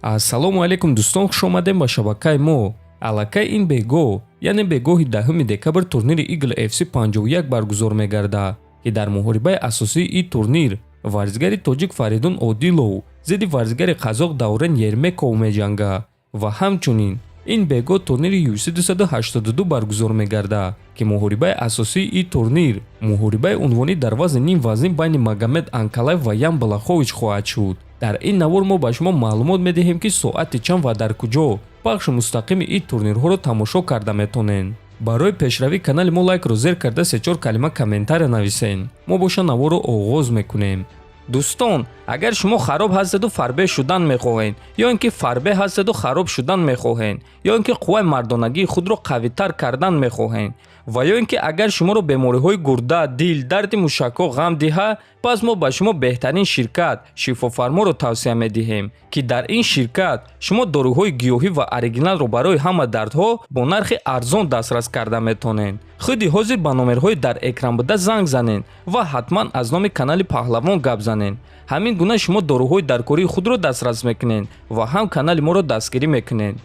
Ассалому алейкум дӯстон, хуш омадем ба шабакаи мо. Аллакай ин бегоҳ, яъне бегоҳи 10 декабр турнири Eagle FC 51 баргузор мегардад, ки дар муҳорибаи асосии ин турнир варзигари тоҷик Фаридун Одилов зидди варзигари қазоқ Даврен Ермеков меҷангад ва ҳамчунин ин бегоҳ турнири UFC 282 баргузор мегардад, ки муҳорибаи асосии ин турнир муҳорибаи унвонӣ дар вазни ним вазнин байни Магомед Анкалаев ва Ян Балахович хоҳад шуд. дар ин навор мо ба шумо маълумот медиҳем, ки соати чанд ва дар куҷо пахши мустақими ин турнирҳоро тамошо карда метонен. барои пешравӣ канали мо лайкро зер карда 3-4 калима комментария нависен. мо боша наворро оғоз мекунем. дӯстон, агар шумо хароб ҳастеду фарбе шудан мехоҳед, ё ин ки фарбе ҳастеду хароб шудан мехоҳед, ё ин ки қувваи мардонагии худро қавитар кардан мехоҳед, ва ё ин ки агар шуморо бемориҳои гурда, дил, дарди мушакҳо ғам диҳад, пас мо ба шумо беҳтарин ширкат шифофарморо тавсия медиҳем, ки дар ин ширкат шумо доруҳои гиёҳӣ ва оригиналро барои ҳама дардҳо бо нархи арзон дастрас карда метонед. худи ҳозир ба номерҳои дар экран буда занг занед ва ҳатман аз номи канали Паҳлавон гап занед. ҳамин гуна шумо доруҳои даркории худро дастрас мекунед ва ҳам канали моро дастгирӣ мекунед.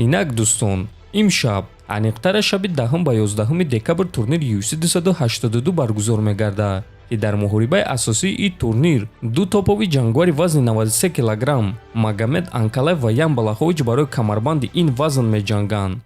инак дӯстон, имшаб аниқтара шаби 10 ба 11 декабр турнири UFC 282 баргузор мегардад, ки дар муҳорибаи асосии ин турнир ду топови ҷангвари вазни 93 кг Магомед Анкалаев ва Ян Балахович барои камарбанди ин вазн меҷанганд.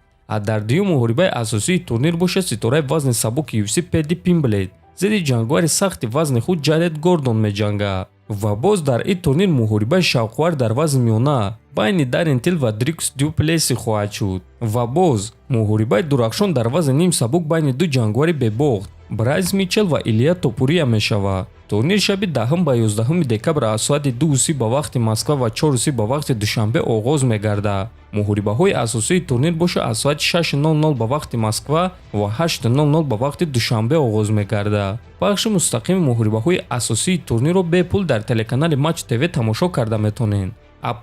дар дуюм муҳорибаи асосии турнир боша ситораи вазни сабуки UFC Пэдди Пимблет зидди ҷангвари сахти вазни худ Ҷаред Гордон меҷангад. ва боз дар ин турнир муҳорибаи шавқовар дар вазни миёна байни Даррен Тил ва Дрикс Дюплесси хоҳад шуд. ва боз муҳорибаи дурахшон дар вазни ним сабук байни ду ҷангвари бебохт Брайс Митчел ва Илия Топурия мешавад. турнир шаби 10 ба 11 декабр аз соати 2:30 ба вақти Москва ва 4:30 ба вақти Душанбе оғоз мегардад. муҳорибаҳои асосии турнир боша аз соати 6:00 ба вақти Москва ва 8:00 ба вақти Душанбе оғоз мегардад. пахши мустақими муҳорибаҳои асосии турнирро бепул дар телеканали Матч ТВ тамошо карда метонед.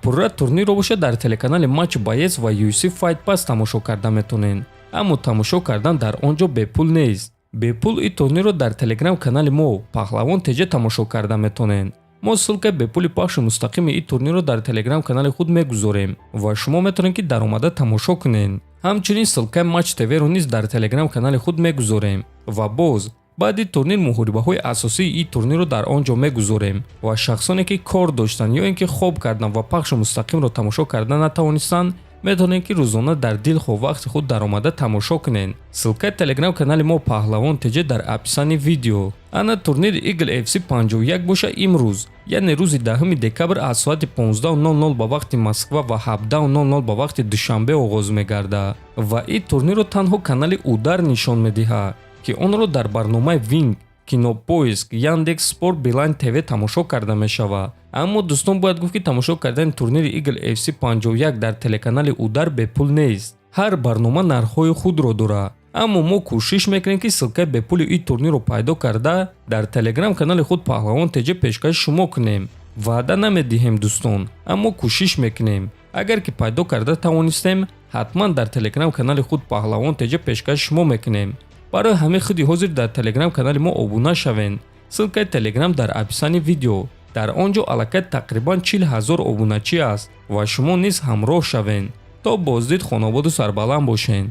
пурра турнирро боша дар телеканали Матч Боец ва UFC Fight Pass тамошо карда метонед. аммо тамошо кардан дар он ҷо бепул нест. бепул ин турнирро дар телеграм канали мо Паҳлавон ТЖ тамошо карда метонед. мо ссилкаи бепули пахши мустақими ин турнирро дар телеграм канали худ мегузорем ва шумо метавонед ки даромада тамошо кунед. ҳамчунин ссилкаи Матч ТВ-ро низ дар телеграм канали худ мегузорем. ва боз баъди турнир муҳорибаҳои асосии ин турнирро дар он ҷо мегузорем ва шахсоне ки кор доштанд ё ин ки хоб кардан ва пахши мустақимро тамошо карда натавонистанд метавонед ки рӯзона дар дилхоҳ вақти худ даромада тамошо кунед. ссилкаи телеграм канали мо Паҳлавон ТЖ дар описани видео. ана турнири Eagle FC 51 боша имрӯз, яъне рӯзи 10 декабр аз соати 15:00 ба вақти Москва ва 17:00 ба вақти Душанбе оғоз мегардад. ва ин турнирро танҳо канали Удар нишон медиҳад, ки онро дар барномаи Wing, Кинопоиск, Яндекс Спорт, Билайн ТВ тамошо карда мешавад. аммо дӯстон, бояд гуфт ки тамошо кардани турнири Eagle FC 51 дар телеканали Удар бепул нест. ҳар барнома нархҳои худро дорад. аммо мо кӯшиш мекунем ки ссилкаи бепули ин турнирро пайдо карда дар телеграм канали худ Паҳлавон ТЖ пешкаши шумо кунем. ваъда намедиҳем дӯстон, аммо кӯшиш мекунем. агар ки пайдо карда тавонистем, ҳатман дар телеграм канали худ Паҳлавон ТЖ пешкаши шумо мекунем. барои ҳамаи худи ҳозир дар телеграм канали мо обуна шавен. ссилкаи телеграм дар описани видео. дар он ҷо аллакай тақрибан 40 000 обуначӣ аст ва шумо низ ҳамроҳ шавен. то боздид хонободу сарбаланд бошен.